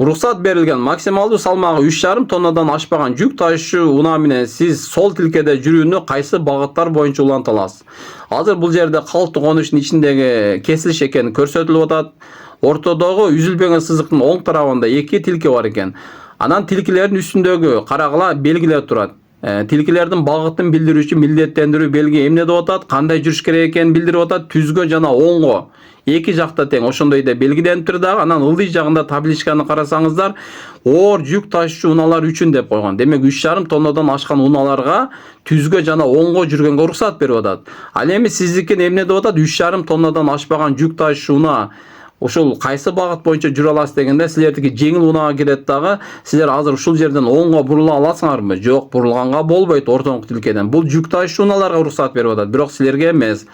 Уруксат берилген максималдуу салмагы 3,5 тоннадан ашпаган жүк ташуу унаа менен сиз сол тилкеде жүрүүнү кайсы багыттар боюнча уланта аласыз? Азыр бул жерде калктуу конуштун ичиндеги кесилиш экени көрсөтүлүп атат. Ортодогу үзүлбөгөн сызыктын оң тарабында 2 тилке бар экен. Анан тилкелердин үстүндөгү карагыла белгилер турат. Тилкелердин багытын билдирүүчү милдеттендирүү белги эмне деп атат, кандай жүрүш керек экенин билдирип атат. Түзгө жана оңго эки жакта тең ошондой да белгиленип тур дагы. Анан ылдый жагында табличканы карасаңыздар, оор жүк ташуучу унаалар үчүн деп койгон. Демек 3,5 тоннадан ашкан унааларга түзгө жана оңго жүргөнгө уруксат берип атат. Ал эми сиздикин эмне деп атат? 3,5 тоннадан ашпаган жүк ташуучу унаа ушул кайсы багыт боюнча жүрө аласыз дегенде, силердики жеңил унаага кирет дагы. Силер азыр ушул жерден оңго бурула аласыңарбы? Жок, бурулганга болбойт ортоңку тилкеден. Бул жүк ташуучу унааларга уруксат берип атат, бирок силерге эмес.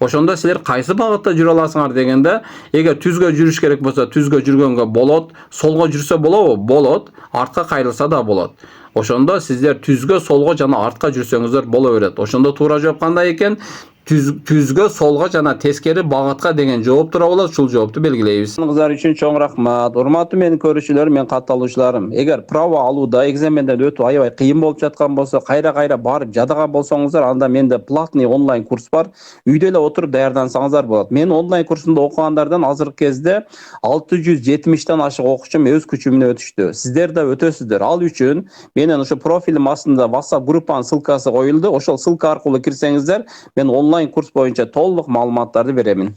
Ошондо силер кайсы багытта жүрө аласыңар дегенде, эгер түзгө жүрүш керек болсо түзгө жүргөнгө болот, солго жүрсө болобу? Болот, артка кайрылса да болот. Ошондо сиздер түзгө, солго жана артка жүрсөңүздөр боло берет. Ошондо туура жооп кандай экен? Түзгө, солго жана тескери багытка деген жооп тура болот. Ушул жоопту белгилейбиз. Кыздар үчүн чоң рахмат. Урматтуу менин көрүүчүлөрүм, мен катталуучуларым. Эгер право алууда экзаменден өтүү аябай кыйын болуп жаткан болсо, кайра барып жадаган болсоңуздар, анда менде платный онлайн курс бар. Үйдө эле отуруп даярдансаңыздар болот. Мен онлайн курсунда окугандардан азыркы кезде 670тен ашык окуучум өз күчү менен өтүштү. Сиздер да өтөсүздөр. Ал үчүн менин ошо профилим астында WhatsApp группанын ссылкасы коюлду. Ошол ссылка аркылуу кирсеңиздер, мен онлайн курс боюнча толук маалыматтарды беремин.